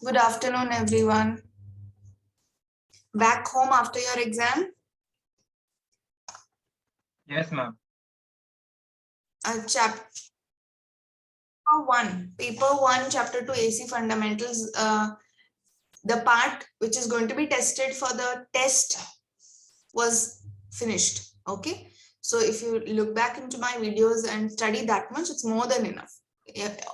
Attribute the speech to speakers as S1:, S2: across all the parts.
S1: Good afternoon, everyone. Back home after your exam?
S2: Yes, ma'am.
S1: Chapter 1, paper 1, chapter 2, AC fundamentals. The part which is going to be tested for the test was finished. Okay. So if you look back into my videos and study that much, it's more than enough.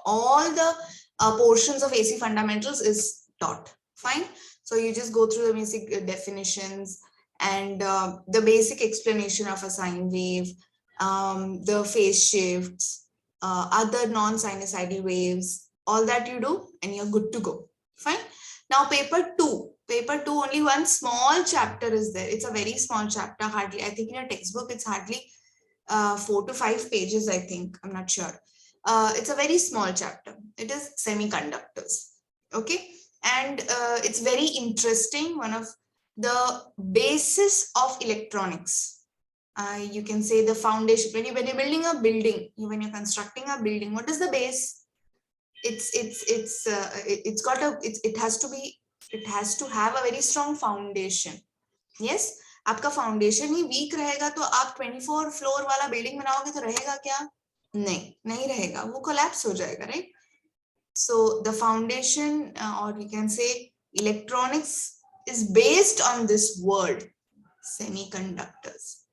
S1: All the portions of AC fundamentals is taught. Fine. So you just go through the basic definitions and the basic explanation of a sine wave, the phase shifts, other non-sinusoidal waves, all that you do and you're good to go. Fine. Now paper 2. Paper 2, only one small chapter is there. It's a very small chapter, hardly. I think in your textbook, it's hardly 4 to 5 pages, I think. I'm not sure. It's a very small chapter. It is semiconductors. Okay. And it's very interesting. One of the basis of electronics. You can say the foundation. When you're building a building, when you're constructing a building, what is the base? It has to have a very strong foundation. Yes, आपका foundation ही week रहेगा तो आप 24 floor वाला building बनाओगे तो रहेगा क्या? नहीं रहेगा, वो कोलैप्स हो जाएगा, right? So the foundation or you can say electronics is based on this word semiconductors.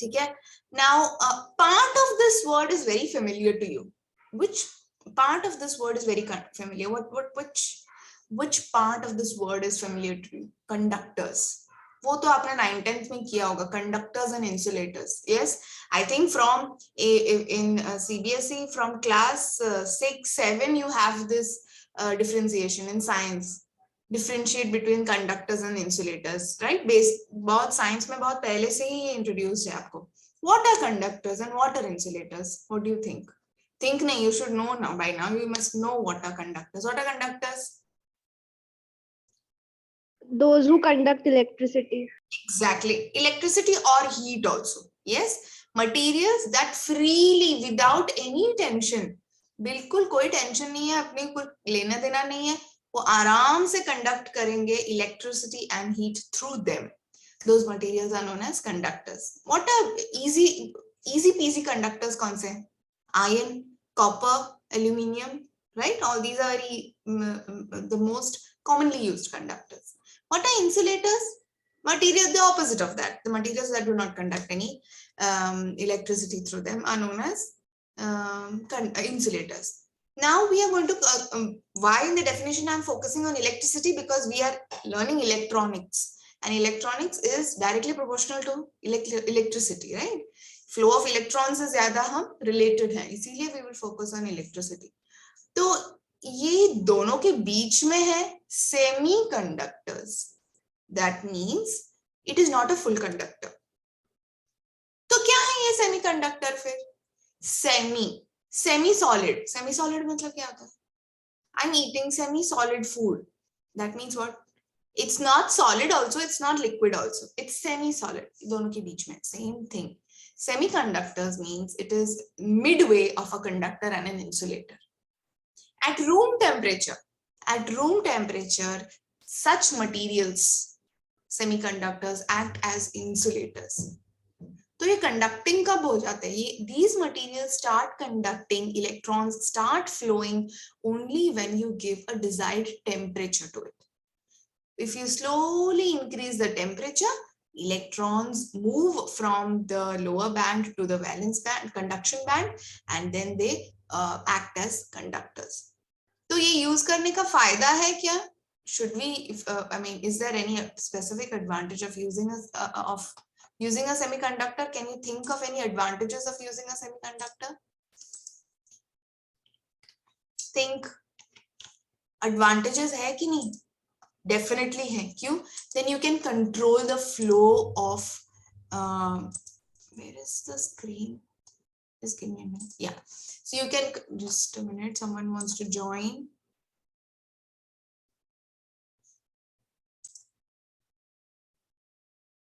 S1: ठीक है? Now part of this word is very familiar to you. Which part of this word is very familiar? Which part of this word is familiar to you? Conductors. वो तो आपने 9th 10th में किया होगा, conductors and insulators. Yes, I think from in CBSE from class 6 7 you have this differentiation in science. Differentiate between conductors and insulators, right? बहुत science में बहुत पहले से ही introduced है आपको. What are conductors and what are insulators? What do you think? Think nahi, you should know now. By now you must know what are conductors. What are conductors?
S3: Those who conduct electricity.
S1: Exactly. Electricity or heat also. Yes. Materials that freely without any tension. बिल्कुल कोई tension नहीं है, अपने कोई लेना देना नहीं है, वो आराम से कंडक्ट करेंगे electricity and heat through them. Those materials are known as conductors. What are easy peasy conductors? कौन से? Iron, copper, aluminium, right? All these are the most commonly used conductors. What are insulators? Materials, the opposite of that. The materials that do not conduct any electricity through them are known as insulators. Now we are going to, why in the definition I'm focusing on electricity? Because we are learning electronics. And electronics is directly proportional to electricity, right? Flow of electrons से ज्यादा हम related हैं, इसीलिए we will focus on electricity. तो ये दोनों के बीच में है semiconductors. That means it is not a full conductor. तो क्या है ये semiconductor फिर? Semi-solid. Semi-solid मतलब क्या होता है? I'm eating semi-solid food. That means what? It's not solid also, it's not liquid also. It's semi-solid. दोनों के बीच में, same thing. Semiconductors means it is midway of a conductor and an insulator. At room temperature, such materials, semiconductors, act as insulators. तो ये conducting कब हो जाते हैं? These materials start conducting, electrons start flowing only when you give a desired temperature to it. If you slowly increase the temperature, electrons move from the lower band to the valence band, conduction band, and then they act as conductors. तो ये use करने का फायदा है क्या? Should we, is there any specific advantage of using a semiconductor? Can you think of any advantages of using a semiconductor? Think. Advantages है कि नहीं? Definitely है. क्यों? Then you can control the flow of where is the screen? Just give me a minute. Yeah. So you can just a minute. Someone wants to join.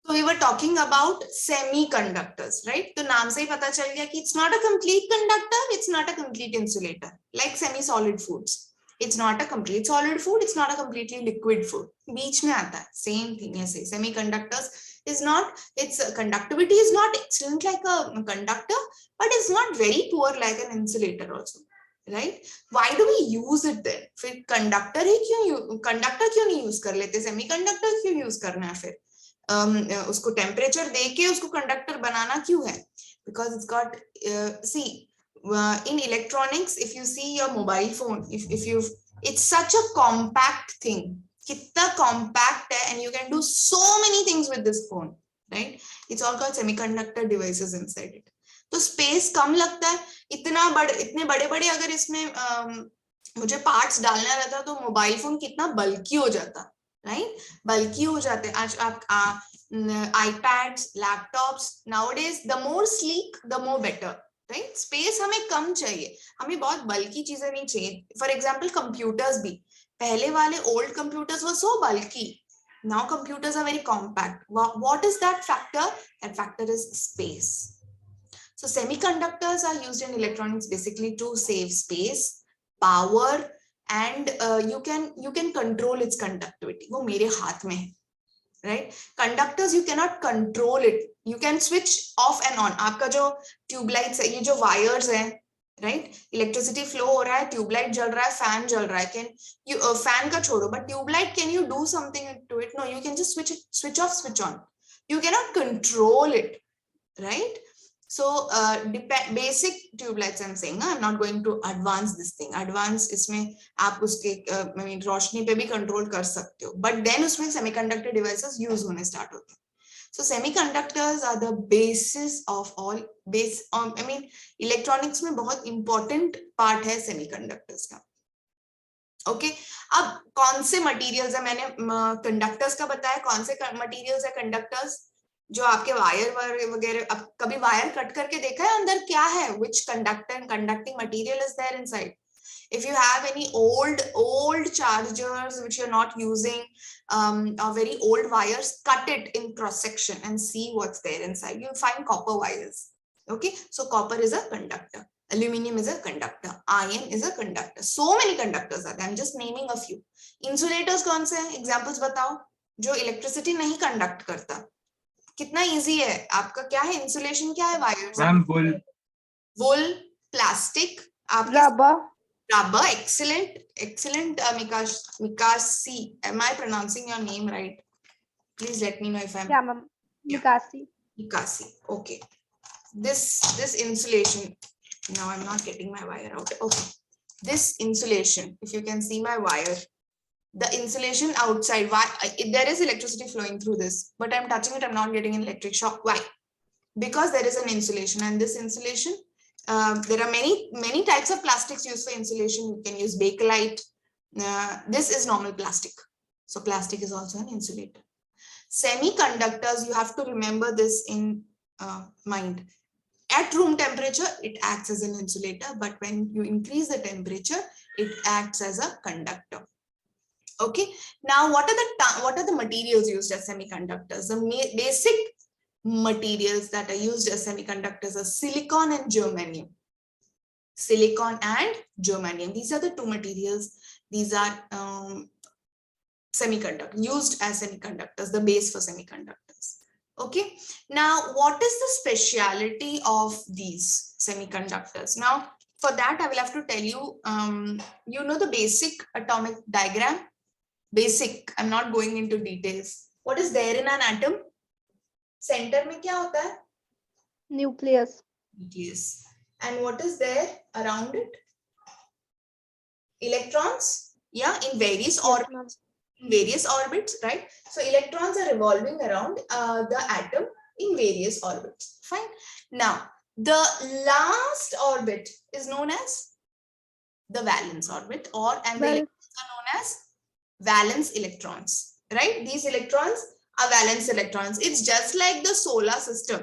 S1: So we were talking about semiconductors, right? तो नाम से ही पता चल गया कि it's not a complete conductor, it's not a complete insulator, like semi-solid foods. It's not a complete solid food, it's not a completely liquid food, बीच में आता है, same thing ऐसे. Semiconductors is not, its conductivity is not excellent like a conductor, but it's not very poor like an insulator also, right? Why do we use it then? फिर conductor ही क्यों, conductor क्यों नहीं use कर लेते, semiconductor क्यों use करना है फिर? उसको temperature दे के उसको conductor बनाना क्यों है? Because it's got see, in electronics, if you see your mobile phone, if you, it's such a compact thing, कितना compact है, and you can do so many things with this phone, right? It's all called semiconductor devices inside it. तो space कम लगता है, इतने बड़े बड़े अगर इसमें मुझे parts डालना रहता तो मोबाइल फोन कितना बल्की हो जाता, right? बल्की हो जाते. आज आप iPads, laptops, nowadays the more sleek the more better, right? Space हमें कम चाहिए, हमें बहुत बल्की चीजें नहीं चाहिए. For example, computers भी, पहले वाले old computers were so bulky. Now computers are very compact. What is that factor? That factor is space. So semiconductors are used in electronics basically to save space, power, and you can control its conductivity. वो मेरे हाथ में है, right? Conductors you cannot control it. You can switch off and on. आपका जो tube lights है, ये जो वायर्स हैं, right? इलेक्ट्रिसिटी फ्लो हो रहा है, ट्यूब लाइट जल रहा है, फैन जल रहा है. Can you फैन का छोड़ो, but tube light, can you do something to it? No, you can just switch off, switch on. You cannot control it, right? So basic tube lights I'm saying, I'm not going to advance this thing. Advance इसमें आप उसके I mean रोशनी पे भी control कर सकते हो, but then उसमें semiconductor devices use होने start होते हैं. So semiconductors are the basis of all I mean electronics में बहुत important part है semiconductors का. Okay, अब कौन से materials है, मैंने conductors का बताया, कौन से materials है conductors, जो आपके वायर वगैरह, अब कभी वायर कट करके देखा है अंदर क्या है, which conducting material is there inside? If you have any old chargers which you're not using, or very old wires, cut it in cross section and see what's there inside. You'll find copper wires. Okay, so copper is a conductor, aluminum is a conductor, iron is a conductor. So many conductors are there. I'm just naming a few. Insulators कौन से हैं? Examples बताओ, जो electricity नहीं conduct करता. कितना easy है आपका, क्या है इंसुलेशन, क्या है wires? Wool, plastic, rubber. Excellent, Mikasi. Am I pronouncing your name right? Please let me know if I'm.
S3: Yeah, ma'am.
S1: Mikasi. Okay. This insulation. Now I'm not getting my wire out. Okay. This insulation, if you can see my wire, the insulation outside, why there is electricity flowing through this, but I'm touching it, I'm not getting an electric shock. Why? Because there is an insulation, and this insulation, there are many types of plastics used for insulation. You can use Bakelite. This is normal plastic, so plastic is also an insulator. Semiconductors, you have to remember this in mind. At room temperature, it acts as an insulator, but when you increase the temperature, it acts as a conductor. Okay, now what are the materials used as semiconductors? The basic materials that are used as semiconductors are silicon and germanium. Silicon and germanium, these are the two materials. These are used as semiconductors, the base for semiconductors. Okay, now what is the speciality of these semiconductors? Now for that I will have to tell you, you know the basic atomic diagram. Basic, I'm not going into details. What is there in an atom? Center में क्या होता है?
S3: Nucleus.
S1: Nucleus. And what is there around it? Electrons. Yeah, in various orbits. In various orbits, right? So electrons are revolving around the atom in various orbits. Fine. Now, the last orbit is known as the valence orbit, and the electrons are known as valence electrons, right? These electrons are valence electrons. It's just like the solar system.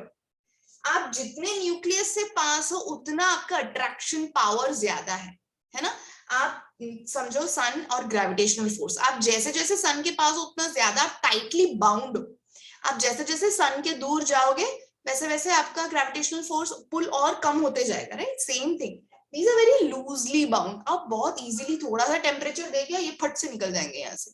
S1: आप जितने nucleus से पास हो उतना आपका attraction power ज्यादा है ना? आप समझो सन और ग्रेविटेशनल फोर्स, आप जैसे जैसे सन के पास हो उतना ज्यादा टाइटली बाउंड हो. आप जैसे जैसे सन के दूर जाओगे वैसे वैसे आपका ग्रेविटेशनल फोर्स पुल और कम होते जाएगा, right? Same thing. these are very loosely bound. आप बहुत easily थोड़ा सा टेम्परेचर दे दिया, ये फट से निकल जाएंगे यहाँ से.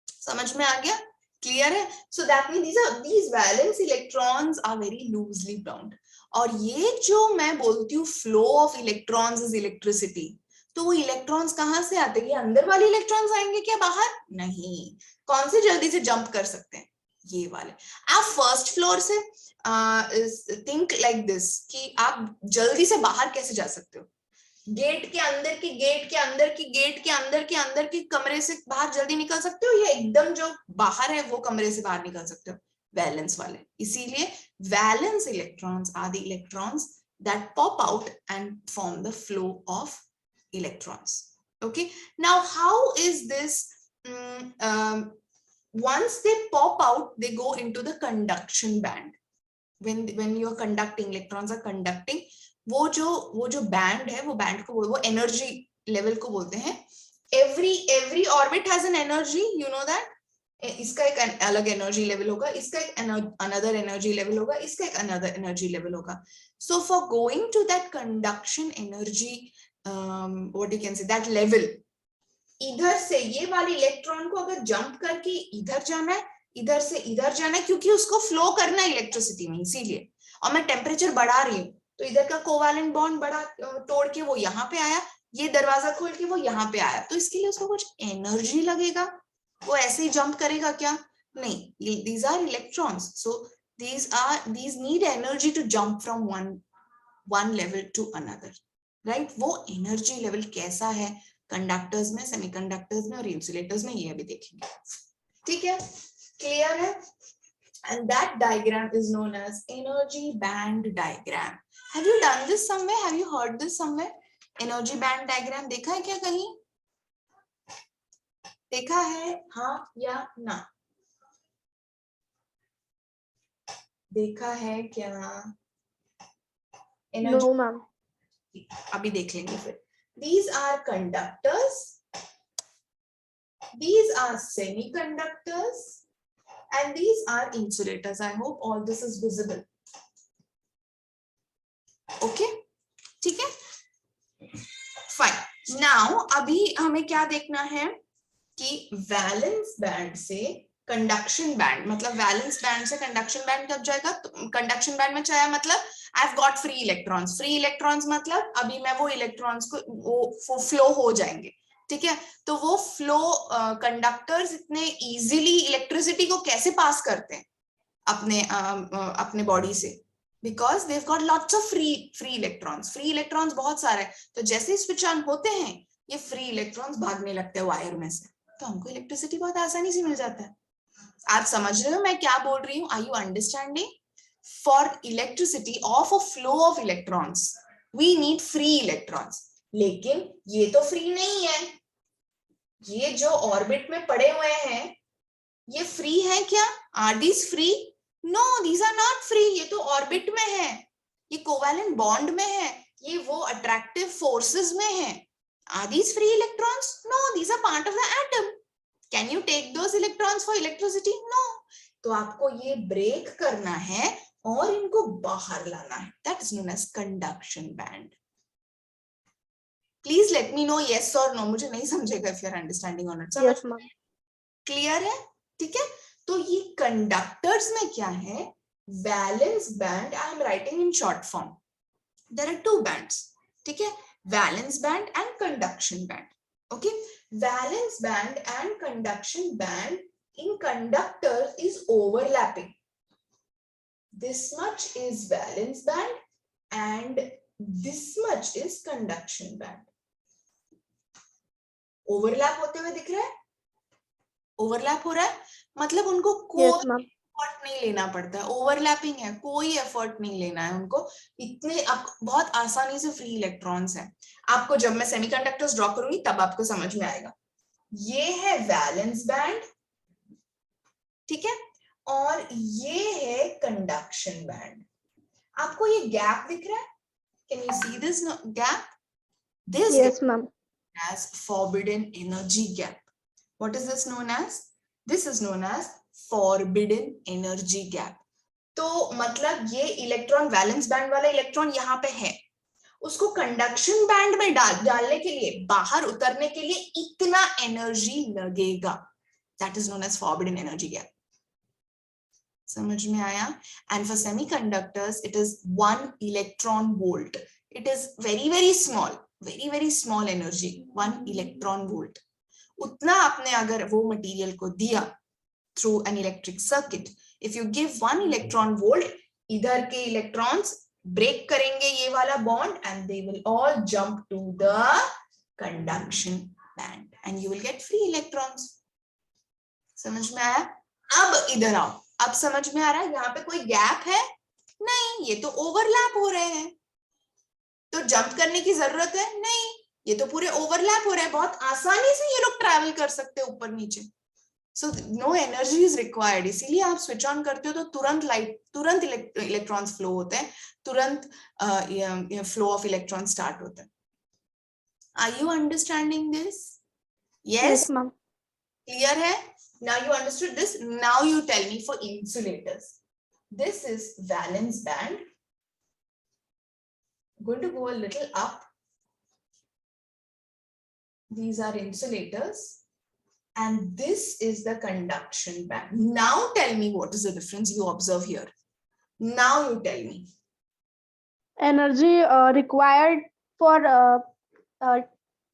S1: समझ में आ गया? क्लियर है? So that means these valence electrons are very loosely bound. और ये जो मैं बोलती हूँ flow of electrons is electricity, तो वो इलेक्ट्रॉन्स कहाँ से आते हैं? ये अंदर वाले इलेक्ट्रॉन्स आएंगे क्या बाहर? नहीं. कौन से जल्दी से जंप कर सकते हैं? ये वाले. आप फर्स्ट फ्लोर से थिंक लाइक दिस कि आप जल्दी से बाहर कैसे जा सकते हो? गेट के अंदर की गेट के अंदर की गेट के अंदर के अंदर की कमरे से बाहर जल्दी निकल सकते हो, या एकदम जो बाहर है वो कमरे से बाहर निकल सकते हो? वैलेंस वाले. इसीलिए valence electrons are the electrons that pop out and form the flow of electrons. Okay, now how is this? Once they pop out, they go into the conduction band. When you are conducting, electrons are conducting, वो जो band है, वो band को वो energy level को बोलते हैं. Every orbit has an energy, you know that. इसका एक अलग एनर्जी लेवल होगा, इसका एक another energy level होगा, इसका एक another energy level होगा. So for going to that conduction energy, what you can say, that level, इधर से ये वाले इलेक्ट्रॉन को अगर जंप करके इधर जाना है, इधर से इधर जाना है, क्योंकि उसको फ्लो करना है इलेक्ट्रिसिटी में, इसीलिए. और मैं टेम्परेचर बढ़ा रही हूँ, तो इधर का कोवैलेंट बॉन्ड बड़ा तोड़ के वो यहाँ पे आया, ये दरवाजा खोल के वो यहाँ पे आया, तो इसके लिए उसको कुछ एनर्जी लगेगा. वो ऐसे ही जंप करेगा क्या? नहीं. These are electrons, so these need energy to jump from one level to another. Right? वो एनर्जी लेवल कैसा है कंडक्टर्स में, सेमीकंडक्टर्स में और इंसुलेटर्स में, ये अभी देखेंगे. ठीक है? क्लियर है? And that diagram is known as energy band diagram. Have you done this somewhere? Have you heard this somewhere? Energy band diagram देखा है क्या कहीं? देखा है? हाँ या ना? देखा है क्या? Energy
S3: No, ma'am.
S1: अभी देख लेंगे फिर. These are conductors, these are semiconductors, and these are insulators. I hope all this is visible. Okay, ठीक है? Fine. Now अभी हमें क्या देखना है कि वैलेंस बैंड से कंडक्शन बैंड, मतलब वैलेंस बैंड से कंडक्शन बैंड कब जाएगा? तो कंडक्शन बैंड में चाहे मतलब I've got free electrons. Free electrons मतलब अभी मैं वो इलेक्ट्रॉन्स को वो फ्लो हो जाएंगे. ठीक है? तो वो फ्लो कंडक्टर्स इतने इजीली इलेक्ट्रिसिटी को कैसे पास करते हैं अपने बॉडी से? Because they've got lots of free electrons. Free electrons बहुत सारे हैं, तो जैसे स्विच ऑन होते हैं ये फ्री इलेक्ट्रॉन्स भागने लगते हैं वायर में से, तो हमको इलेक्ट्रिसिटी बहुत आसानी से मिल जाता है. आप समझ रहे हो मैं क्या बोल रही हूँ? Are you understanding? For electricity of a flow of electrons, we need free electrons. लेकिन ये तो फ्री नहीं है. ये जो ऑर्बिट में पड़े हुए हैं ये फ्री है क्या? Are these free? No, these are not free. ये तो ऑर्बिट में है, ये कोवैलेंट बॉन्ड में है, ये वो अट्रैक्टिव फोर्सेस में है. Are these free electrons? No, these are part of the atom. Can you take those electrons for electricity? No. तो आपको ये ब्रेक करना है और इनको बाहर लाना है. That is known as conduction band. Please let me know yes or no. मुझे नहीं समझेगा if you are understanding or not.
S3: Yes, ma'am.
S1: Clear है? ठीक है? तो ये कंडक्टर्स में क्या है? Valence band. I am writing in short form. There are two bands. ठीक है? Valence band and conduction band. Okay? Valence band and conduction band in conductors is overlapping. This much is valence band and this much is conduction band. Overlap होते हुए दिख रहा है? Overlap हो रहा है मतलब उनको कोई एफर्ट नहीं लेना पड़ता है. ओवरलैपिंग है, कोई एफर्ट नहीं लेना है उनको. इतने बहुत आसानी से फ्री इलेक्ट्रॉन्स हैं. आपको जब मैं सेमीकंडक्टर्स ड्रॉ करूंगी तब आपको समझ में आएगा. ये है वैलेंस बैंड, ठीक है, और ये है कंडक्शन बैंड. आपको ये गैप दिख रहा है? Can you see this gap? This
S3: Yes, ma'am.
S1: as forbidden energy gap. What is this known as? This is known as forbidden energy gap. तो मतलब ये इलेक्ट्रॉन वैलेंस बैंड वाला इलेक्ट्रॉन यहाँ पे है उसको कंडक्शन बैंड में डालने के लिए, बाहर उतरने के लिए इतना एनर्जी लगेगा. That is known as forbidden energy gap. समझ में आया? And for semiconductors it is 1 electron volt. It is very very small energy, 1 electron volt. उतना आपने अगर वो मटेरियल को दिया through an electric circuit, if you give 1 electron volt, इधर के इलेक्ट्रॉन्स ब्रेक करेंगे ये वाला bond and they will all jump to the conduction band and you will get free electrons. समझ में आया? अब इधर आओ. अब समझ में आ रहा है यहाँ पे कोई गैप है? नहीं, ये तो ओवरलैप हो रहे हैं. तो जंप करने की जरूरत है? नहीं, ये तो पूरे ओवरलैप हो रहे हैं. बहुत आसानी से ये लोग ट्रैवल कर सकते हैं ऊपर नीचे. So no energy is required. इसीलिए आप स्विच ऑन करते हो तो तुरंत इलेक्ट्रॉन्स फ्लो होते हैं, तुरंत फ्लो ऑफ इलेक्ट्रॉन स्टार्ट होता है. Are you understanding this? Yes,
S3: ma'am.
S1: Clear है? Now you understood this. Now you tell me for insulators. This is valence band. I'm going to go a little up. These are insulators. And this is the conduction band. Now tell me what is the difference you observe here. Now you tell me.
S3: Energy required for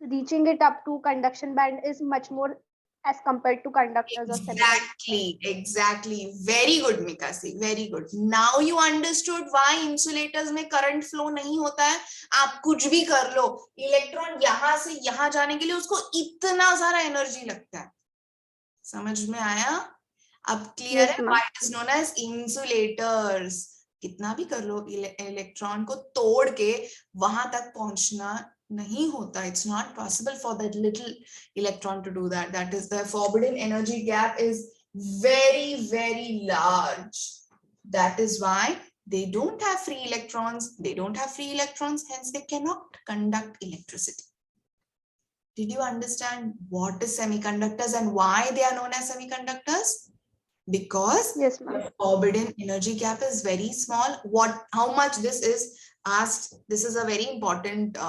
S3: reaching it up to conduction band is much more as compared to conductors or semiconductors.
S1: Exactly. Very good, Mikasi. Very good. Now you understood why insulators में current flow नहीं होता है. आप कुछ भी कर लो, electron यहाँ से यहाँ जाने के लिए उसको इतना सारा एनर्जी लगता है. समझ में आया? अब क्लियर है? Why it is known as insulators. कितना भी कर लो, इलेक्ट्रॉन को तोड़ के वहां तक पहुंचना नहीं होता. It's not possible for that little electron to do that. That is the forbidden energy gap is very, very large. That is why they don't have free electrons. They don't have free electrons, hence they cannot conduct electricity. Did you understand what is semiconductors and why they are known as semiconductors? Because
S3: yes, ma'am.
S1: the forbidden energy gap is very small. How much this is asked? This is a very important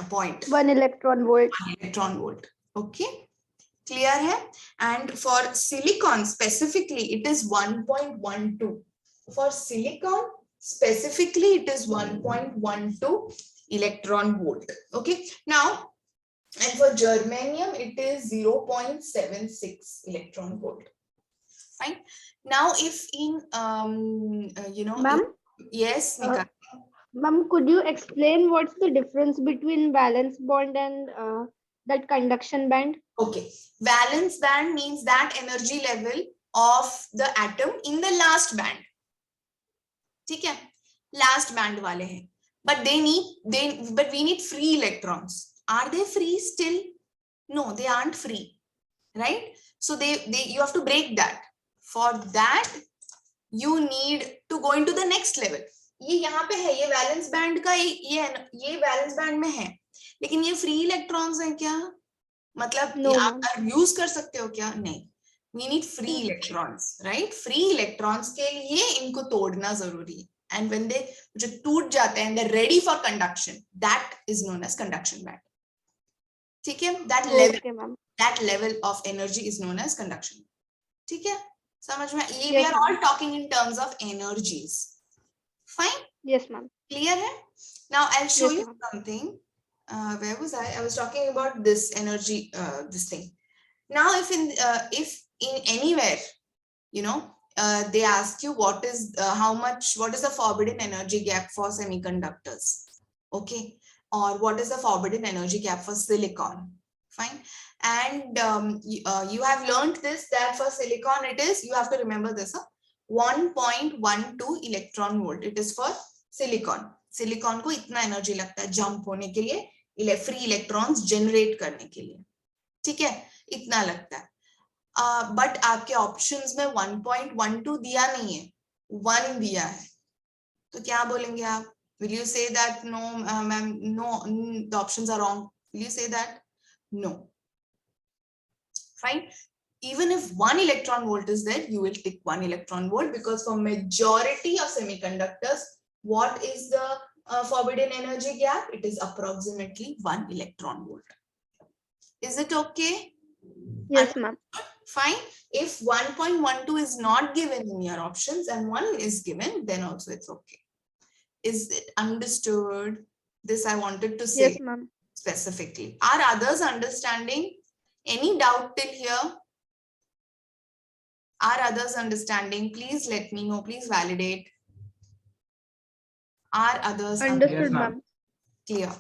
S1: point.
S3: 1 electron volt.
S1: 1 electron volt. Okay, clear hai? And for silicon specifically, it is 1.12. For silicon specifically, it is 1.12 electron volt. Okay, now, and for germanium, it is 0.76 electron volt. Fine. Now, if in
S3: Ma'am?
S1: Yes, Nika.
S3: Ma'am, could you explain what's the difference between valence bond and that conduction band?
S1: Okay, valence band means that energy level of the atom in the last band. ठीक है, last band वाले हैं. But we need free electrons. Are they free still? No, they aren't free, right? So you have to break that. For that, you need to go into the next level. ये यहाँ पे है, ये valence band का ये valence band में है, लेकिन ये फ्री इलेक्ट्रॉन्स हैं क्या? मतलब आप यूज कर सकते हो क्या? नहीं. We need free electrons, right? Free electrons के लिए इनको तोड़ना जरूरी है. And when they जो टूट जाते हैं, they're ready for conduction. That is known as conduction band. ठीक है? That level of energy is known as conduction. ठीक है? समझ में? ये we are all talking in terms of energies. Fine?
S3: Yes, ma'am.
S1: Clear है? Now I'll show you something. Where was I? I was talking about this energy, this thing. Now, if in anywhere, they ask you what is the forbidden energy gap for semiconductors, okay, or what is the forbidden energy gap for silicon? Fine. And you have learned this, that for silicon it is, you have to remember this, 1.12 electron volt. It is for silicon. Silicon को इतना energy लगता है jump होने के लिए, free electrons generate करने के लिए. ठीक है, इतना लगता है. बट आपके ऑप्शंस में 1.12 दिया नहीं है, 1 दिया है. तो क्या बोलेंगे आप? Will you say that no, ma'am, no, the options are wrong? Will you say that? No. Fine. Even if 1 electron volt is there, you will tick 1 electron volt, because for majority of semiconductors, what is the forbidden energy gap, it is approximately 1 electron volt. Is it okay?
S3: Yes, ma'am.
S1: Fine. If 1.12 is not given in your options and 1 is given, then also it's okay. Is it understood? This I wanted to say
S3: Yes, ma'am.
S1: specifically. Are others understanding? Any doubt till here? Are others understanding? Please let me know. Please validate. Are others
S3: Understood, ma'am.
S1: clear?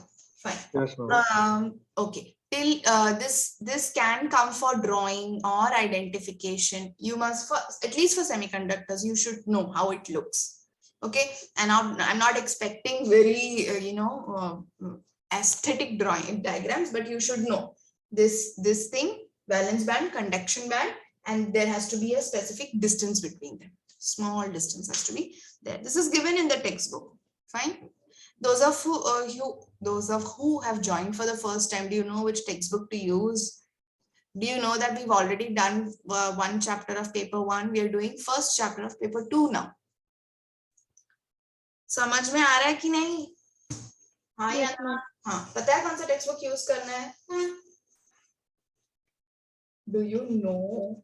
S1: Fine.
S2: Yes, ma'am.
S1: Okay. Till this can come for drawing or identification. You must, at least for semiconductors, you should know how it looks. Okay. And I'm not expecting very aesthetic drawing diagrams, but you should know this thing, valence band, conduction band, and there has to be a specific distance between them. Small distance has to be there. This is given in the textbook. Fine. Those of who have joined for the first time, do you know which textbook to use? Do you know that we've already done one chapter of paper 1? We are doing first chapter of paper 2 now. समझ में आ रहा है कि नहीं? हाँ या ना? हाँ, पता है कौन सा टेक्स्ट बुक यूज करना है? Do you know?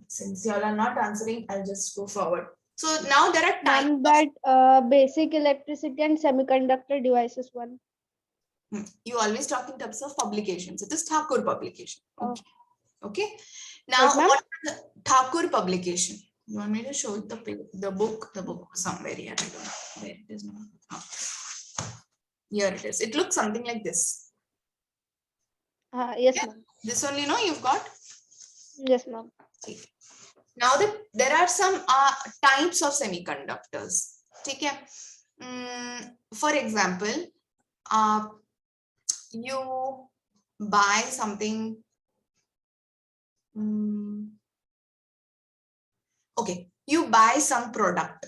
S1: Since you all are not answering, I'll just go forward. So now there are types.
S3: That basic electricity and semiconductor devices one.
S1: You always talk in terms of publications. It is Thakur publication.
S3: Oh.
S1: Okay. Now,
S3: Right,
S1: what is the Thakur publication? You want me to show the book? The book somewhere here. I don't know where it is now. Oh. Here it is. It looks something like this.
S3: Yes,
S1: Yeah.
S3: ma'am.
S1: This only, no, you've got.
S3: Yes, ma'am.
S1: Now that there are some types of semiconductors. Okay. For example, you buy something. Okay, you buy some product.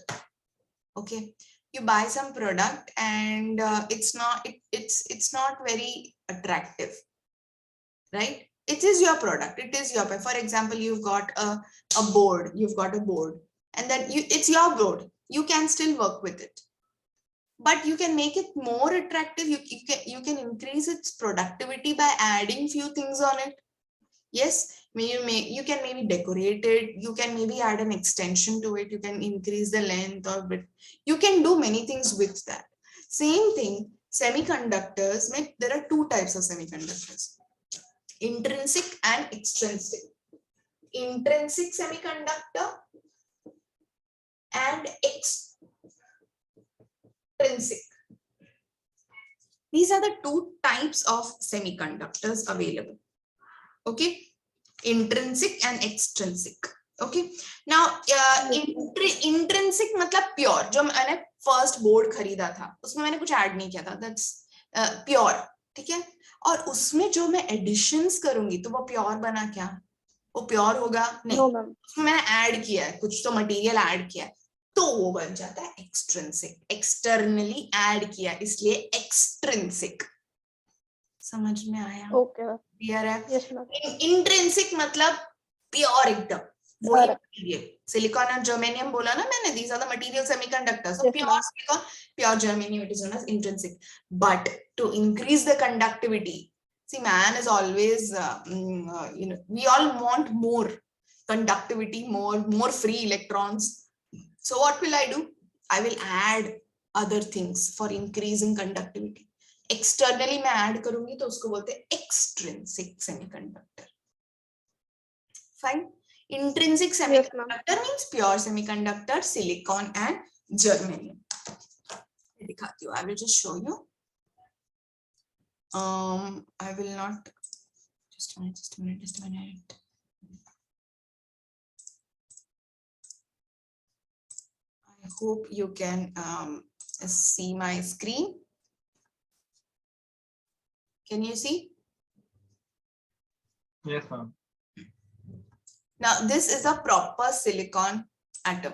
S1: Okay, you buy some product and it's not very attractive, right? It is your product. It is your, for example, you've got a board. You've got a board, and then it's your board. You can still work with it, but you can make it more attractive. You can increase its productivity by adding few things on it. Yes, you can maybe decorate it. You can maybe add an extension to it. You can increase the length or width. You can do many things with that. Same thing, semiconductors. There are two types of semiconductors: intrinsic and extrinsic. Intrinsic semiconductor and extrinsic. These are the two types of semiconductors available. Okay, intrinsic and extrinsic. Okay, now intrinsic मतलब pure. जो मैंने first board खरीदा था उसमें मैंने कुछ add नहीं किया था. That's pure. ठीक है. और उसमें जो मैं additions करूंगी तो वो pure बना क्या? वो pure होगा नहीं.
S3: No, ma'am.
S1: उसमें मैंने add किया है, कुछ तो material add किया है, तो वो बन जाता है extrinsic. Externally add किया, इसलिए extrinsic. समझ में आया?
S3: Okay.
S1: Clear है?
S3: Yes, ma'am.
S1: Intrinsic मतलब pure एकदम. वही material. Silicon and germanium बोला ना मैंने. These are the material semiconductors. So
S3: yes,
S1: pure silicon, pure germanium, it is known as intrinsic. But to increase the conductivity, see, man is always, we all want more conductivity, more free electrons. So what will I do? I will add other things for increasing conductivity. Externally मैं add करूंगी तो उसको बोलते हैं extrinsic semiconductor. Fine. Intrinsic semiconductor means pure semiconductor, silicon and germanium. दिखाती हूँ. I will just show you. I will not. Just a minute. I hope you can see my screen. Can you see?
S2: Yes, ma'am.
S1: Now, this is a proper silicon atom.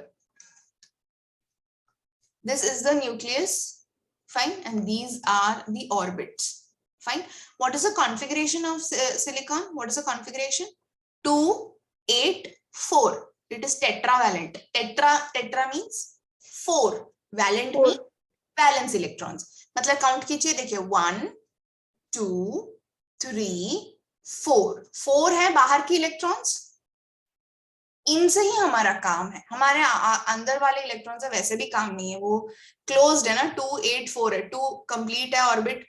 S1: This is the nucleus, fine, and these are the orbits, fine. What is the configuration of silicon? What is the configuration? 2, 8, 4. It is tetravalent. Tetra means 4. Valent में valence electrons, मतलब count कीजिए, देखिए 1 2 3 4, 4 है बाहर की electrons, इनसे ही हमारा काम है, हमारे अंदर वाले इलेक्ट्रॉन से वैसे भी काम नहीं है, वो क्लोज्ड है ना, 2 8 4 है, 2 कंप्लीट है ऑर्बिट,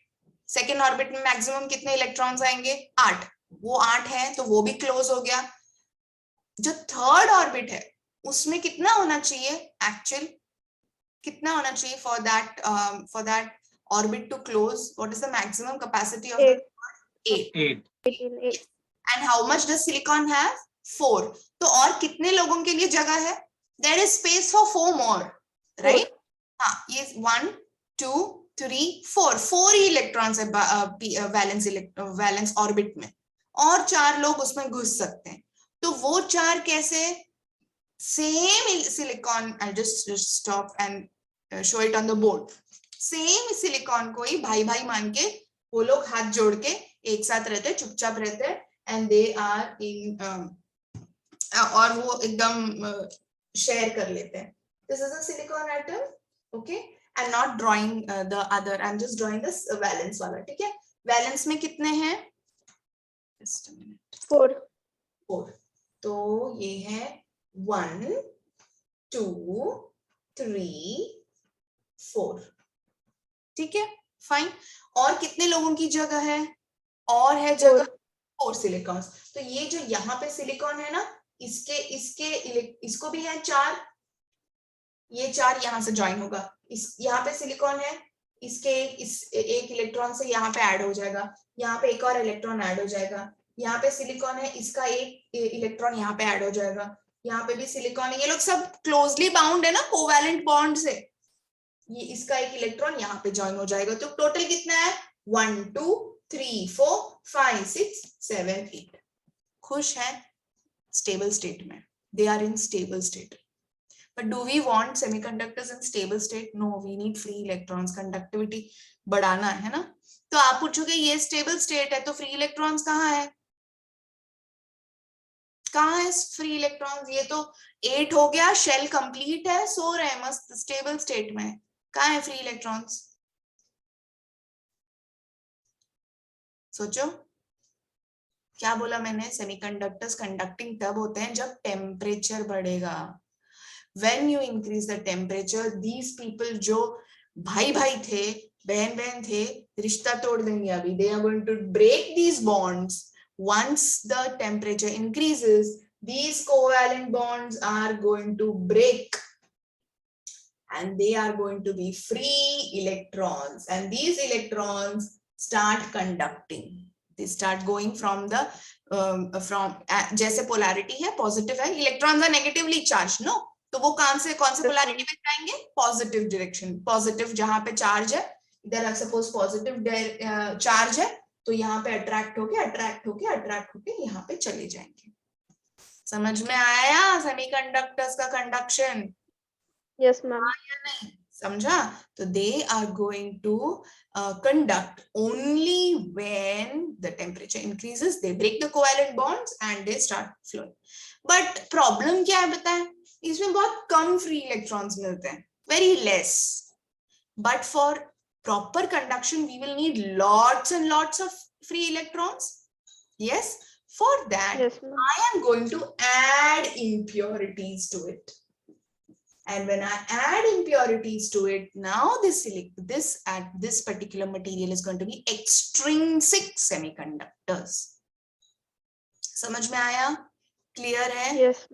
S1: सेकेंड ऑर्बिट में मैक्सिमम कितने इलेक्ट्रॉन्स आएंगे 8, वो 8 है तो वो भी क्लोज हो गया। जो थर्ड ऑर्बिट है उसमें कितना होना चाहिए, एक्चुअल कितना होना चाहिए for that orbit to close, what is the maximum capacity of the 8, and how much does silicon have 4, तो और कितने लोगों के लिए जगह है, there is space for 4 more, right? हाँ, ये 1 2 3 4 4 ही इलेक्ट्रॉन्स है वैलेंस ऑर्बिट में, और 4 लोग उसमें घुस सकते हैं, तो वो 4 कैसे, same silicon, I just stop and show it on the board, same silicon को ही भाई भाई मान के वो लोग हाथ जोड़ के एक साथ रहते, चुपचाप रहते, and they are in और वो एकदम शेयर कर लेते हैं. This is a silicon atom, okay? I'm not drawing the other, I'm just drawing this valence वाला, ठीक है? Valence में कितने हैं? Just a minute. 4. तो ये है 1 2 3 4, ठीक है? फाइन. और कितने लोगों की जगह है, और है जगह 4 सिलिकॉन्स, तो ये जो यहाँ पे सिलिकॉन है ना, इसको भी है 4, ये 4 यहाँ से ज्वाइन होगा, यहाँ पे सिलिकॉन है, इसके एक इलेक्ट्रॉन से यहाँ पे ऐड हो जाएगा, यहाँ पे एक और इलेक्ट्रॉन ऐड हो जाएगा, यहाँ पे सिलिकॉन है, इसका एक इलेक्ट्रॉन यहाँ पे ऐड हो जाएगा, यहाँ पे भी सिलिकॉन है, ये लोग सब क्लोजली बाउंड है ना कोवैलेंट बॉन्ड से, ये इसका एक इलेक्ट्रॉन यहाँ पे ज्वाइन हो जाएगा, तो टोटल कितना है 1 2 3 4 5 6 7 8, खुश है स्टेबल स्टेट में, they are in stable state. But do we want semiconductors in stable state? No, we need free electrons, conductivity बढ़ाना है ना, तो आप पूछोगे ये स्टेबल स्टेट है तो फ्री इलेक्ट्रॉन्स कहाँ है, कहाँ है फ्री इलेक्ट्रॉन्स, ये तो 8 हो गया, शेल कंप्लीट है, सो रहे हैं मस्त स्टेबल स्टेट में, कहाँ है फ्री इलेक्ट्रॉन्स, सोचो क्या बोला मैंने, सेमीकंडक्टर्स कंडक्टिंग तब होते हैं जब टेम्परेचर बढ़ेगा, when you increase the temperature, these people जो भाई भाई थे, बहन बहन थे, रिश्ता तोड़ देंगे अभी, they are going to break these bonds. Once the temperature increases, these covalent bonds are going to break and they are going to be free electrons, and these electrons start conducting, they start going from the जैसे polarity है positive है, electrons are negatively charge no, तो वो कौन से polarity में जाएंगे, positive direction, positive जहां पे चार्ज है, इधर सपोज पॉजिटिव चार्ज है, तो यहाँ पे अट्रैक्ट होके यहाँ पे चले जाएंगे. समझ में आया सेमीकंडक्टर्स का कंडक्शन?
S3: Yes ma'am.
S1: समझा? तो they are going to conduct only when the temperature increases, they break the covalent bonds and they start flowing. But problem क्या है बताएं, इसमें बहुत कम फ्री इलेक्ट्रॉन्स मिलते हैं, very less. But for proper conduction we will need lots and lots of free electrons. Yes, for that
S3: Yes,
S1: I am going to add impurities to it. And when I add impurities to it, now this particular material is going to be extrinsic semiconductors. समझ में आया? Clear है?
S3: Yes.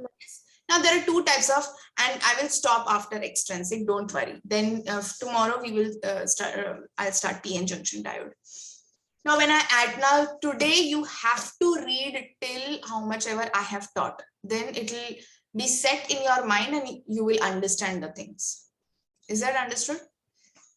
S1: Now there are two types of, and I will stop after extrinsic. Don't worry. Then tomorrow we will I'll start PN junction diode. Now when I add, now today you have to read till how much ever I have taught. Then it will be set in your mind and you will understand the things. Is that understood?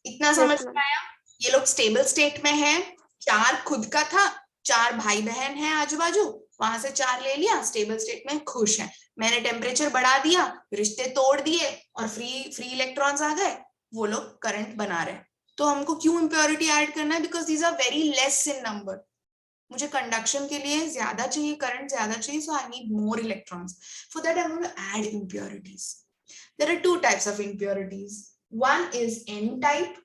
S1: इतना समझ में आया? ये लोग stable state में हैं, 4 खुद का था, 4 भाई बहन हैं आजू बाजू, वहां से 4 ले लिया, स्टेबल स्टेट में खुश हैं. मैंने टेम्परेचर बढ़ा दिया, रिश्ते तोड़ दिए और फ्री इलेक्ट्रॉन्स आ गए, वो लोग करंट बना रहे हैं. तो हमको क्यों इम्प्योरिटी ऐड करना है? Because these are very less in number. मुझे कंडक्शन के लिए ज्यादा चाहिए, करंट ज्यादा चाहिए, so I need more electrons. For that I'm going to add impurities. There are 2 types of impurities. One is N type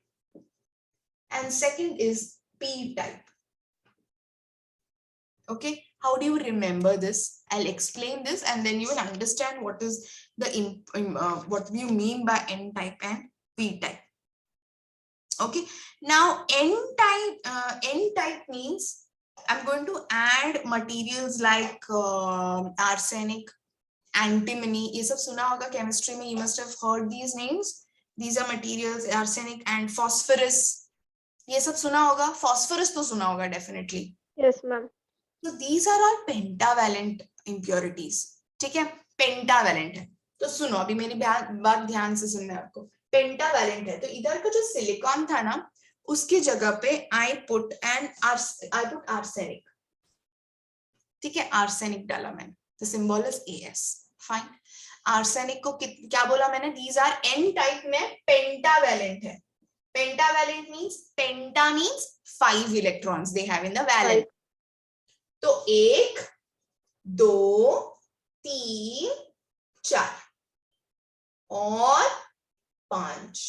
S1: and second is P type. Okay, how do you remember this? I'll explain this and then you will understand what is the what you mean by N type and P type. Okay, now N type means I'm going to add materials like arsenic, antimony. ये सब सुना होगा chemistry में. You must have heard these names. These are materials, arsenic and phosphorus. ये सब सुना होगा. Phosphorus तो सुना होगा definitely.
S3: Yes, ma'am.
S1: So these are all pentavalent impurities. ठीक है, pentavalent है. तो सुनो, अभी मेरी बात ध्यान से सुनना है आपको. Pentavalent है, तो इधर का जो सिलिकॉन था ना, उसकी जगह पे I put arsenic. ठीक है, arsenic डाला मैंने. The symbol is AS. Fine. Arsenic को क्या बोला मैंने? These are N type में pentavalent है. Pentavalent means penta means 5 electrons they have in the valence. तो 1, 2, 3, 4 और 5.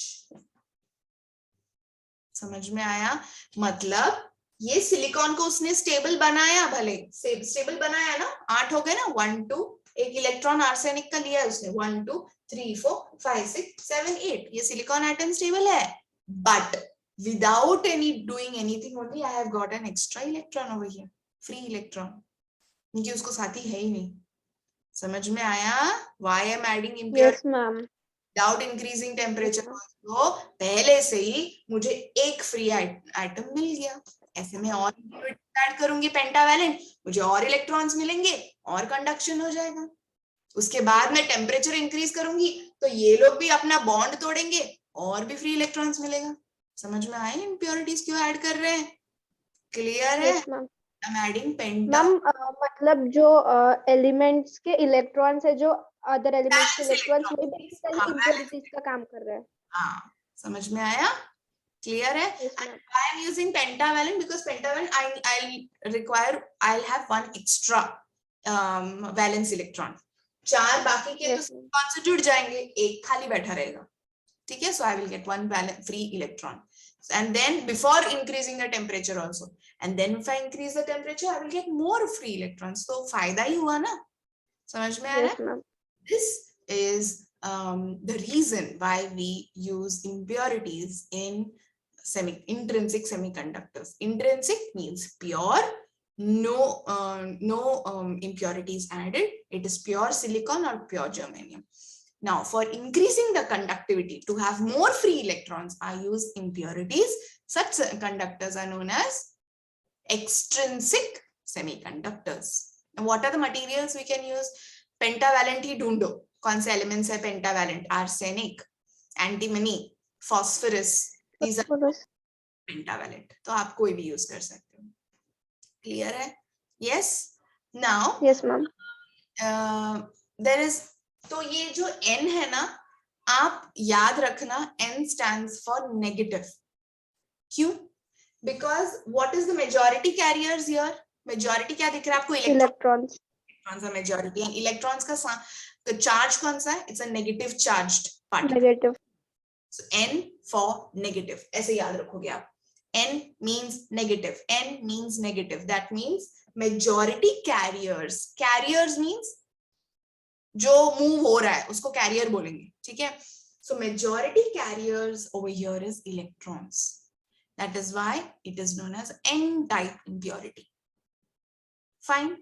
S1: समझ में आया? मतलब ये सिलिकॉन को उसने स्टेबल बनाया, भले स्टेबल बनाया ना. 8 हो गए ना. 1 2, एक इलेक्ट्रॉन आर्सेनिक का लिया उसने. 1 2 3 4 5 6 7 8. ये सिलिकॉन एटम स्टेबल है, but without doing anything only I have got an extra electron over here. Free electron, क्योंकि उसको साथी है ही नहीं. समझ में आया? Why I am adding impurity?
S3: Yes, ma'am.
S1: Without increasing temperature also, पहले से ही मुझे एक फ्री आइटम मिल गया. ऐसे में और ऐड करूंगी पेंटावैलेंट, मुझे और इलेक्ट्रॉन्स मिलेंगे और कंडक्शन हो जाएगा. उसके बाद मैं टेम्परेचर इंक्रीज करूंगी तो ये लोग भी अपना बॉन्ड तोड़ेंगे और भी फ्री इलेक्ट्रॉन्स मिलेगा. समझ में आए इम्प्योरिटीज क्यों ऐड कर रहे हैं? क्लियर है?
S3: Yes, ma'am.
S1: I'm adding penta.
S3: Ma'am मतलब जो एलिमेंट्स के इलेक्ट्रॉन्स है, जो अदर एलिमेंट्स के इलेक्ट्रॉन्स में बेसिकली इम्प्योरिटीज का काम कर रहे हैं.
S1: हाँ, समझ में आया? क्लियर है?
S3: Yes,
S1: And
S3: ma'am.
S1: I am using pentavalent because pentavalent I'll have one extra valence electron. 4 बाकी के
S3: Yes,
S1: तो
S3: ma'am.
S1: कौन से जुड़ जाएंगे, एक खाली बैठा रहेगा. ठीक है? So I will get one free electron. And then before increasing the temperature also, and then if I increase the temperature I will get more free electrons. So फायदा ही हुआ ना. समझ में आ रहा है?
S3: Yes, ma'am.
S1: This is the reason why we use impurities in intrinsic semiconductors. Intrinsic means pure, no impurities added. It is pure silicon or pure germanium. Now, for increasing the conductivity, to have more free electrons, I use impurities. Such conductors are known as extrinsic semiconductors. And what are the materials we can use? Pentavalent ही ढूंढो. कौन से elements है pentavalent? Arsenic, antimony, phosphorus. These are pentavalent. तो आप कोई भी use कर सकते हो. Clear है? Yes. Now.
S3: Yes, ma'am.
S1: There is, तो ये जो N है ना, आप याद रखना N stands for negative. क्यों? Because what is the majority carriers here? Majority क्या दिख रहा है आपको?
S3: Electrons.
S1: Electrons are majority. And electrons का charge कौन सा है? It's a negative charged particle.
S3: Negative.
S1: So N for negative. ऐसे याद रखोगे आप. N means negative. N means negative. That means majority carriers. Carriers means जो move हो रहा है उसको carrier बोलेंगे. ठीक है? So majority carriers over here is electrons. That is why it is known as N-type impurity. Fine.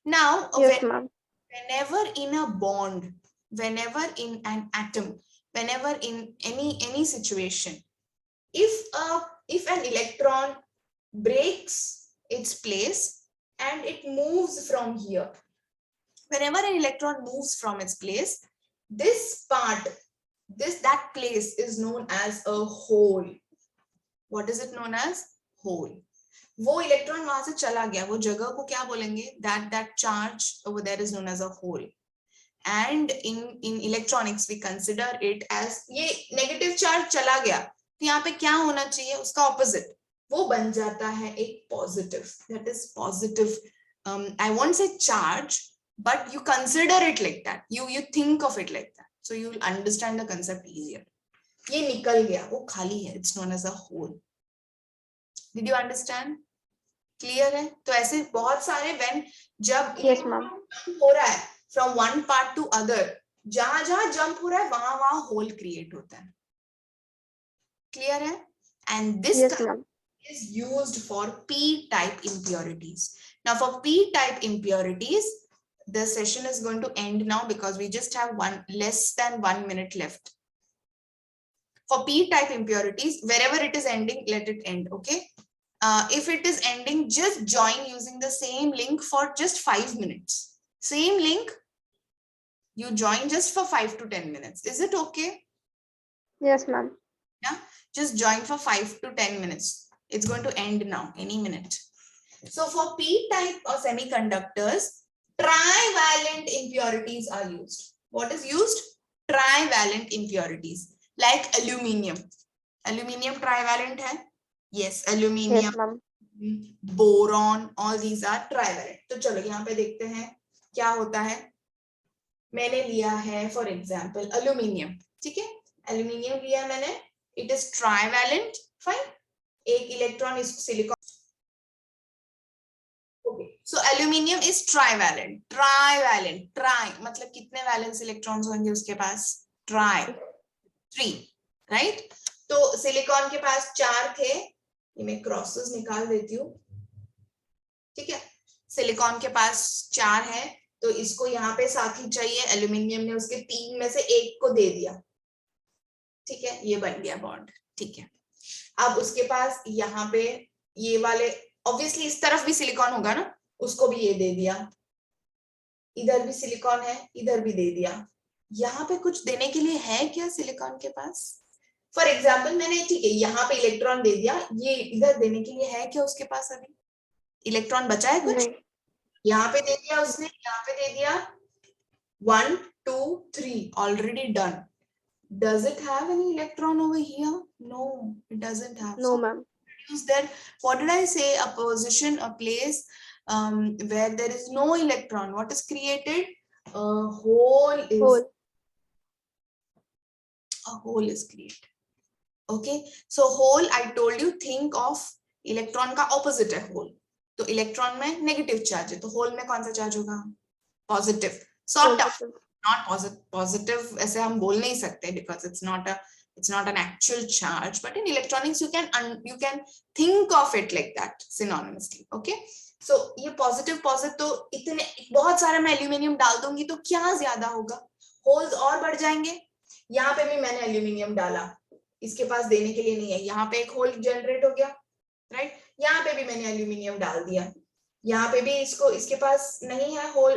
S1: Now,
S3: yes,
S1: whenever in a bond, whenever in an atom, whenever in any situation, if an electron breaks its place and it moves from here, whenever an electron moves from its place, this part, that place is known as a hole. What is it known as? Hole. वो electron वहां से चला गया, वो जगह को क्या बोलेंगे? That charge over there is known as a hole. And in electronics we consider it as ये negative charge चला गया, तो यहाँ पे क्या होना चाहिए? उसका opposite. वो बन जाता है एक positive. That is positive. I won't say charge, but you consider it like that. You think of it like that. So you will understand the concept easier. ये निकल गया, वो खाली है, it's known as a hole. Did you understand? Clear है? तो ऐसे बहुत सारे व्हेन जब
S3: यस मैम।
S1: हो रहा है from one part two other, जहां जहां जंप हो रहा है वहां वहां होल क्रिएट होता है। क्लियर है? And this
S3: yes ma'am.
S1: is used for p-type impurities. Now for p-type impurities, the session is going to end now because we just have less than 1 minute left. For p-type impurities, wherever it is ending, let it end, okay? If it is ending, just join using the same link for just 5 minutes. Same link, you join just for 5 to 10 minutes. Is it okay?
S3: Yes ma'am.
S1: Yeah, just join for 5 to 10 minutes. It's going to end now, any minute. So for p-type or semiconductors, trivalent impurities are used. What is used? Trivalent impurities, like aluminium. Aluminium trivalent hai? Yes, aluminium.
S3: Yes ma'am.
S1: Boron, all these are trivalent. तो चलो यहाँ पे देखते हैं क्या होता है। मैंने लिया है फॉर एग्जाम्पल अल्यूमिनियम, ठीक है, अल्यूमिनियम लिया मैंने, इट इज ट्राइवैलेंट, फाइन, एक इलेक्ट्रॉन इस silicon, okay, so aluminium is trivalent, trivalent, tri मतलब कितने वैलेंस इलेक्ट्रॉन्स होंगे उसके पास? Tri, 3, right? तो सिलिकॉन के पास 4 थे, ये मैं क्रॉसेस निकाल देती हूँ, ठीक है, सिलिकॉन के पास 4 है, तो इसको यहाँ पे साथी चाहिए, एल्यूमिनियम ने उसके 3 में से 1 को दे दिया, ठीक है, ये बन गया बॉन्ड, ठीक है। अब उसके पास यहाँ पे ये वाले, ऑब्वियसली इस तरफ भी सिलिकॉन होगा ना, उसको भी ये दे दिया, इधर भी सिलिकॉन है, इधर भी दे दिया। यहाँ पे कुछ देने के लिए है क्या सिलिकॉन के पास? फॉर एग्जाम्पल मैंने, ठीक है, यहाँ पे इलेक्ट्रॉन दे दिया, ये इधर देने के लिए है क्या उसके पास? अभी इलेक्ट्रॉन बचा है कुछ? यहाँ पे दे दिया उसने, यहाँ पे दे दिया, 1 2 3 already done. Does it have any electron over here? No, it doesn't have.
S3: No
S1: so
S3: ma'am.
S1: use that, what did I say, a position, a place where there is no electron, what is created? A hole is
S3: Hole.
S1: a hole is created. Okay, so hole, I told you, think of electron का opposite है hole, तो electron में negative charge है, तो hole में कौन सा charge होगा? Positive, sort of, not positive ऐसे हम बोल नहीं सकते because it's not an actual charge, but in electronics you can think of it like that synonymously, okay? So ये पॉजिटिव पॉजिटिव, तो इतने बहुत सारे मैं एल्यूमिनियम डाल दूंगी तो क्या ज्यादा होगा? होल्स और बढ़ जाएंगे। यहाँ पे भी मैंने एल्यूमिनियम डाला, इसके पास देने के लिए नहीं है, यहाँ पे एक होल जनरेट हो गया, राइट? यहाँ पे भी मैंने एल्यूमिनियम डाल दिया, यहाँ पे भी इसको, इसके पास नहीं है होल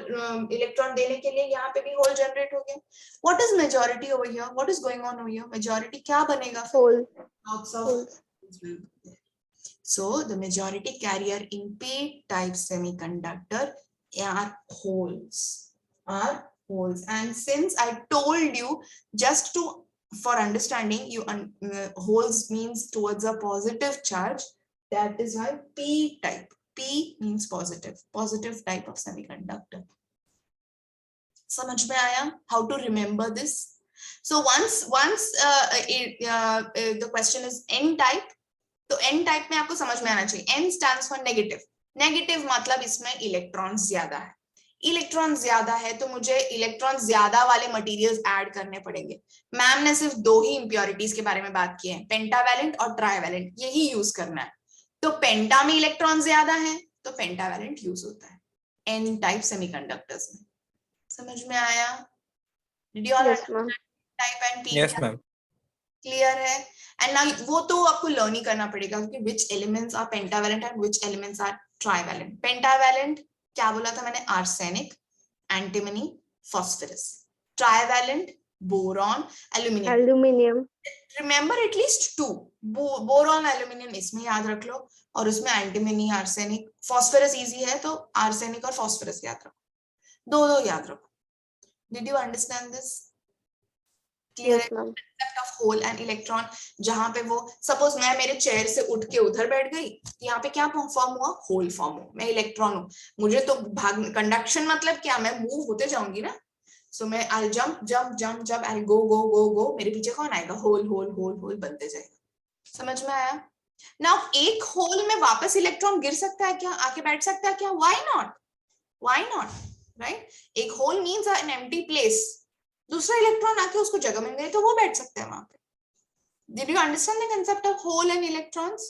S1: इलेक्ट्रॉन देने के लिए, यहाँ पे भी होल जनरेट हो गया। What is majority over here? What is going on over here? Majority क्या बनेगा?
S3: Whole.
S1: Lots of so the majority carrier in p-type semiconductor are holes, and since I told you, just to for understanding you, holes means towards a positive charge, that is why p-type, P means positive type of semiconductor. समझ में आया? How to remember this? So once the question is n-type, तो n-type में आपको समझ में आना चाहिए, n stands for negative. Negative मतलब इसमें इलेक्ट्रॉन ज्यादा है, इलेक्ट्रॉन ज्यादा है तो मुझे इलेक्ट्रॉन ज्यादा वाले मटेरियल्स ऐड करने पड़ेंगे। मैम ने सिर्फ 2 ही इंप्योरिटीज के बारे में बात की है, पेंटावैलेंट और ट्राइवैलेंट, यही यूज करना है। तो पेंटा में इलेक्ट्रॉन ज्यादा है तो पेंटावैलेंट यूज होता है एन टाइप सेमीकंडक्टर्स में। समझ में आया? Did you all understand type and P?
S2: Yes ma'am.
S1: Clear है? एंड नाउ वो तो आपको लर्न ही करना पड़ेगा कि which elements are pentavalent and which elements are trivalent. Pentavalent क्या बोला था मैंने? Arsenic, antimony, phosphorus. Trivalent boron, aluminium. Remember at least 2, boron, aluminium इसमें याद रख लो, और उसमें एंटीमनी, आर्सेनिक, फास्फोरस इजी है तो आर्सेनिक और फास्फोरस याद रखो, 2 याद रखो। Did you understand this? Clear है? Concept of hole and electron, जहां पे वो सपोज मैं मेरे चेयर से उठ के उधर बैठ गई, यहाँ पे क्या फॉर्म हुआ? होल फॉर्म हुआ। मैं इलेक्ट्रॉन हूँ, मुझे तो भाग, कंडक्शन मतलब क्या, मैं मूव होते जाऊंगी ना, सो मैं I'll jump I'll go मेरे पीछे कौन आएगा? होल होल होल होल बनते जाएगा. समझ में आया? नाउ एक होल में वापस इलेक्ट्रॉन गिर सकता है क्या? आके बैठ सकता है क्या? Why not right? एक hole means an empty place. दूसरा इलेक्ट्रॉन आके उसको जगह मिल गई तो वो बैठ सकता है वहां पे. Did you understand the concept of hole and electrons?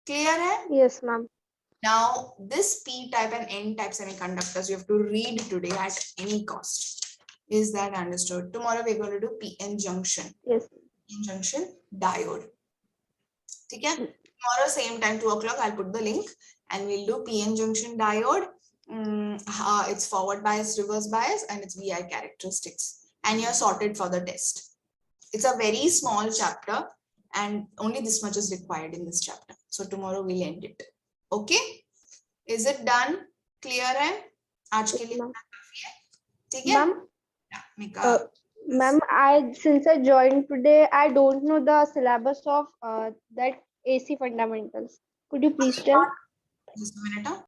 S1: Clear है?
S3: Yes, ma'am.
S1: Now, this p-type and n-type semiconductors you have to read today at any cost. Is that understood? Tomorrow we're going to do p-n junction.
S3: Yes.
S1: P-n junction diode. Okay? Tomorrow same time 2 o'clock I'll put the link and we'll do p-n junction diode. It's forward bias, reverse bias, and its VI characteristics. And you're sorted for the test. It's a very small chapter and only this much is required in this chapter. So tomorrow we'll end it. Okay? Is it done? Clear है? आज के लिए काफी है. ठीक है?
S3: Ma'am,
S1: Mika.
S3: ma'am, since I joined today, I don't know the syllabus of that AC fundamentals. Could you please tell?
S1: Just a minute.